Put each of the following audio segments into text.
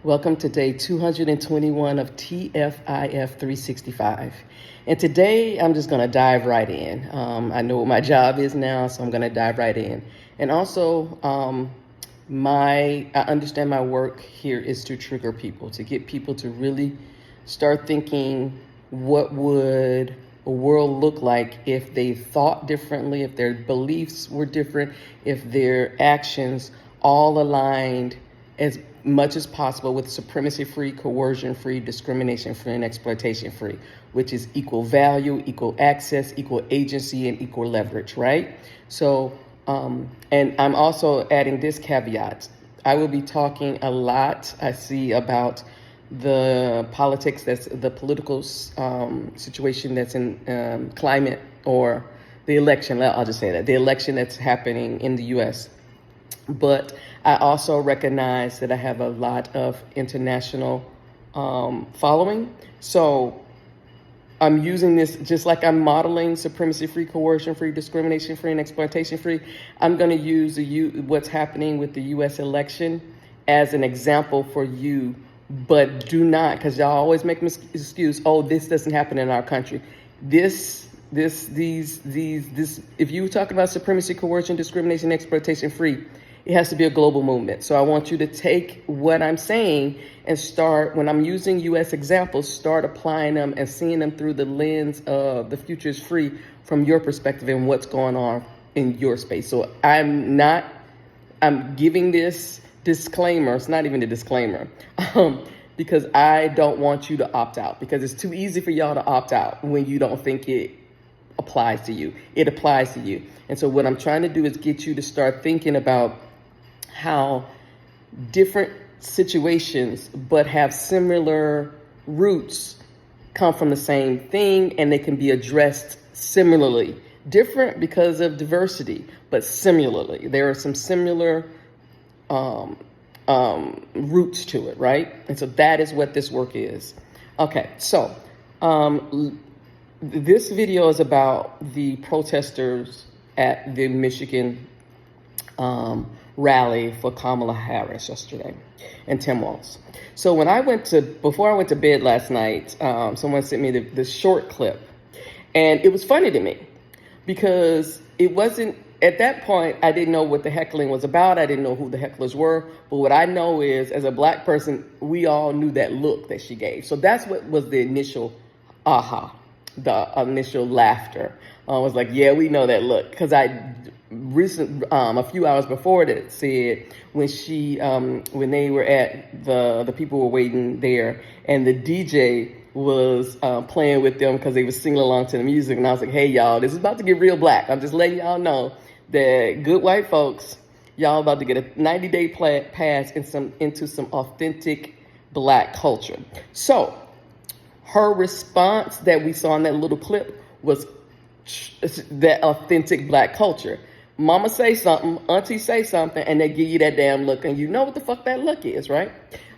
Welcome to day 221 of TFIF 365. And today I'm just going to dive right in. I know what my job is now, so I'm going to dive right in. And also, I understand my work here is to trigger people, to get people to really start thinking, what would a world look like if they thought differently, if their beliefs were different, if their actions all aligned as much as possible with supremacy-free, coercion-free, discrimination-free, and exploitation-free, which is equal value, equal access, equal agency, and equal leverage, right? So, and I'm also adding this caveat. I will be talking a lot, I see, about the politics, that's the political situation that's in climate, or the election, I'll just say that, the election that's happening in the U.S., but I also recognize that I have a lot of international following. So I'm using this just like I'm modeling supremacy-free, coercion-free, discrimination-free, and exploitation-free. I'm going to use what's happening with the U.S. election as an example for you, but do not, because y'all always make an excuse, oh, this doesn't happen in our country. If you were talking about supremacy, coercion, discrimination, exploitation-free, it has to be a global movement. So I want you to take what I'm saying and start, when I'm using U.S. examples, start applying them and seeing them through the lens of the future is free from your perspective and what's going on in your space. So I'm giving this disclaimer. It's not even a disclaimer, because I don't want you to opt out, because it's too easy for y'all to opt out when you don't think it applies to you. It applies to you. And so what I'm trying to do is get you to start thinking about how different situations but have similar roots come from the same thing, and they can be addressed similarly. Different because of diversity, but similarly. There are some similar roots to it, right? And so that is what this work is. Okay, so this video is about the protesters at the Michigan rally for Kamala Harris yesterday, and Tim Walz. So before I went to bed last night, someone sent me this short clip, and it was funny to me because it wasn't, at that point, I didn't know what the heckling was about. I didn't know who the hecklers were. But what I know is, as a Black person, we all knew that look that she gave. So that's what was the initial aha, the initial laughter. I was like, yeah, we know that look. Because a few hours before that said, when they were at the people were waiting there, and the DJ was playing with them because they were singing along to the music. And I was like, hey, y'all, this is about to get real Black. I'm just letting y'all know that good white folks, y'all about to get a 90-day pass into some authentic Black culture. So her response that we saw in that little clip was that authentic Black culture. Mama say something, auntie say something, and they give you that damn look, and you know what the fuck that look is, right?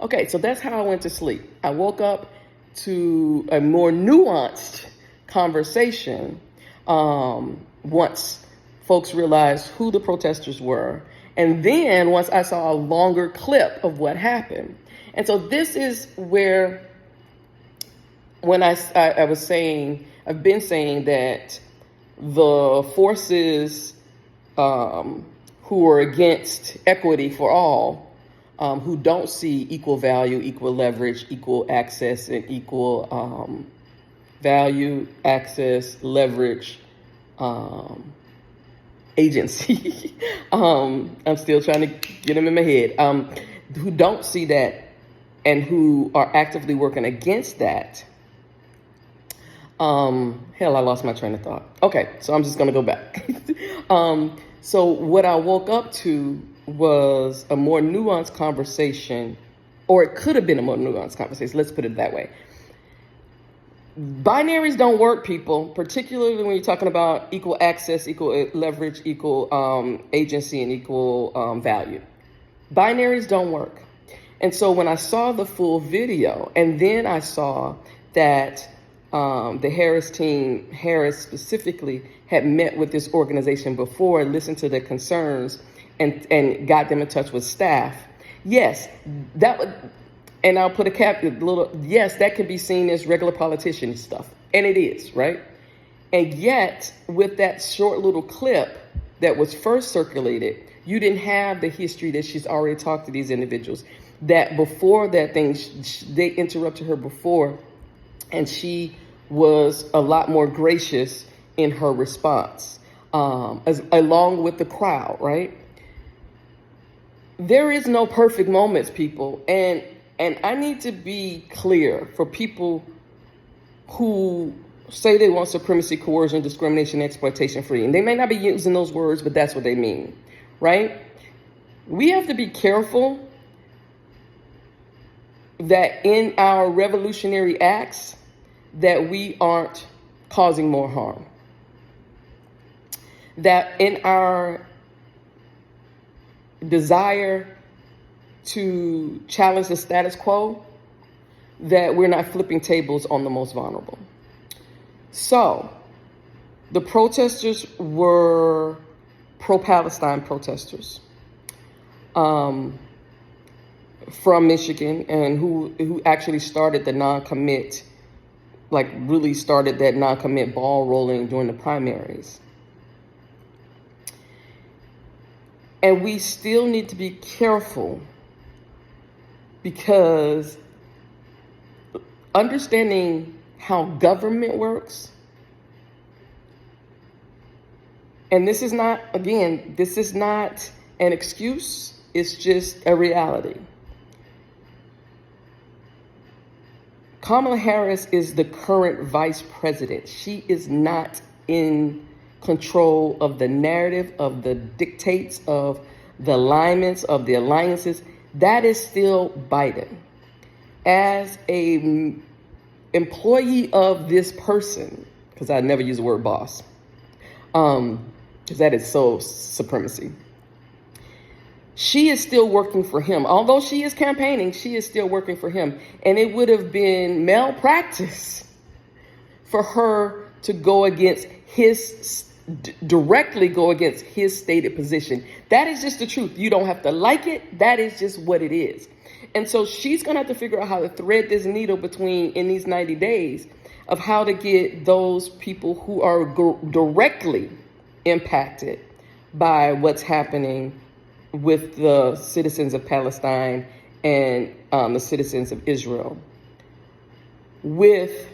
Okay, so that's how I went to sleep. I woke up to a more nuanced conversation once folks realized who the protesters were, and then once I saw a longer clip of what happened. And so this is where, when I was saying, I've been saying that the forces who are against equity for all, who don't see equal value, equal leverage, equal access, and equal value, access, leverage, agency. I'm still trying to get them in my head. Who don't see that and who are actively working against that. Hell, I lost my train of thought. Okay, so I'm just going to go back. So what I woke up to was a more nuanced conversation, or it could have been a more nuanced conversation. Let's put it that way. Binaries don't work, people, particularly when you're talking about equal access, equal leverage, equal agency, and equal value. Binaries don't work. And so when I saw the full video, and then I saw that the Harris team, Harris specifically, had met with this organization before, listened to their concerns, and got them in touch with staff. Yes, that would, And I'll put yes, that can be seen as regular politician stuff. And it is, right? And yet, with that short little clip that was first circulated, you didn't have the history that she's already talked to these individuals. That before that thing, they interrupted her before, and she was a lot more gracious in her response, along with the crowd, right? There is no perfect moments, people. And I need to be clear for people who say they want supremacy, coercion, discrimination, exploitation free. And they may not be using those words, but that's what they mean, right? We have to be careful that in our revolutionary acts that we aren't causing more harm. That in our desire to challenge the status quo, that we're not flipping tables on the most vulnerable. So, the protesters were pro-Palestine protesters from Michigan, and who actually started the non-commit, really started that non-commit ball rolling during the primaries. And we still need to be careful, because understanding how government works, and this is not an excuse, it's just a reality. Kamala Harris is the current vice president. She is not in control of the narrative, of the dictates, of the alignments, of the alliances. That is still Biden. As a employee of this person, because I never use the word boss, because that is so supremacy. She is still working for him. Although she is campaigning, she is still working for him. And it would have been malpractice for her to go against directly go against his stated position. That is just the truth. You don't have to like it. That is just what it is. And so she's going to have to figure out how to thread this needle in these 90 days of how to get those people who are directly impacted by what's happening with the citizens of Palestine and the citizens of Israel, with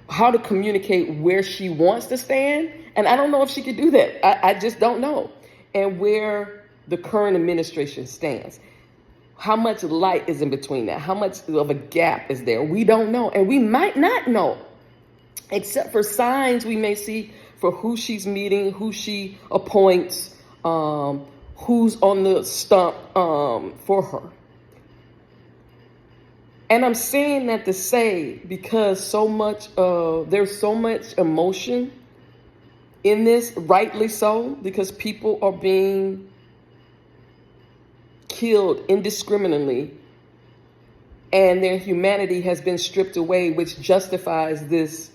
how to communicate where she wants to stand. And I don't know if she could do that. I just don't know. And where the current administration stands. How much light is in between that? How much of a gap is there? We don't know. And we might not know, except for signs we may see for who she's meeting, who she appoints, who's on the stump for her. And I'm saying that to say, because there's so much emotion in this, rightly so, because people are being killed indiscriminately and their humanity has been stripped away, which justifies this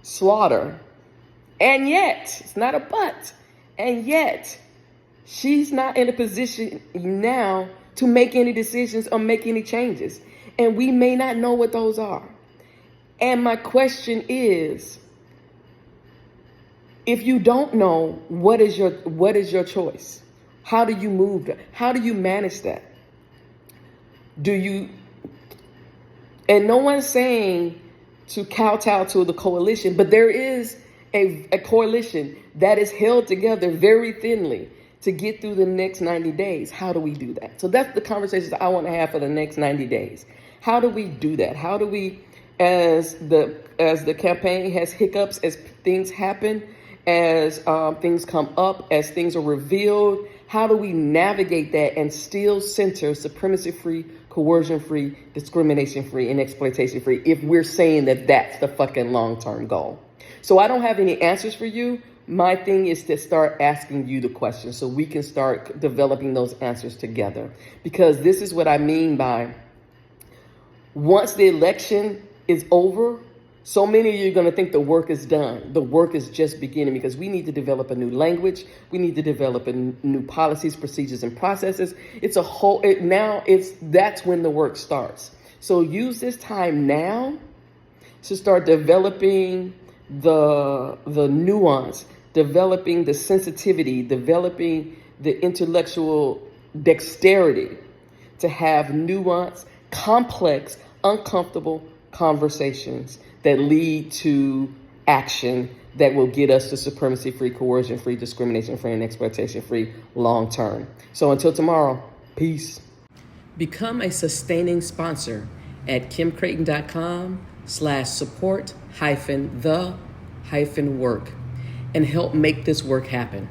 slaughter. And yet, it's not a but, and yet, she's not in a position now to make any decisions or make any changes. And we may not know what those are. And my question is, if you don't know, what is your choice? How do you move that? How do you manage that? And no one's saying to kowtow to the coalition, but there is a coalition that is held together very thinly to get through the next 90 days. How do we do that? So that's the conversations I want to have for the next 90 days. How do we do that? How do we, as the campaign has hiccups, as things happen, as things come up, as things are revealed, how do we navigate that and still center supremacy-free, coercion-free, discrimination-free, and exploitation-free if we're saying that that's the fucking long-term goal? So I don't have any answers for you. My thing is to start asking you the questions so we can start developing those answers together. Because this is what I mean by, once the election is over, So many of you are going to think the work is done. The work is just beginning because we need to develop a new language. We need to develop new policies, procedures, and processes. It's a whole, that's when the work starts. So use this time now to start developing the nuance, developing the sensitivity, developing the intellectual dexterity to have nuanced, complex, uncomfortable conversations that lead to action that will get us to supremacy-free, coercion-free, discrimination-free, and exploitation-free long term. So until tomorrow, peace. Become a sustaining sponsor at kimcreighton.com/support-the-work and help make this work happen.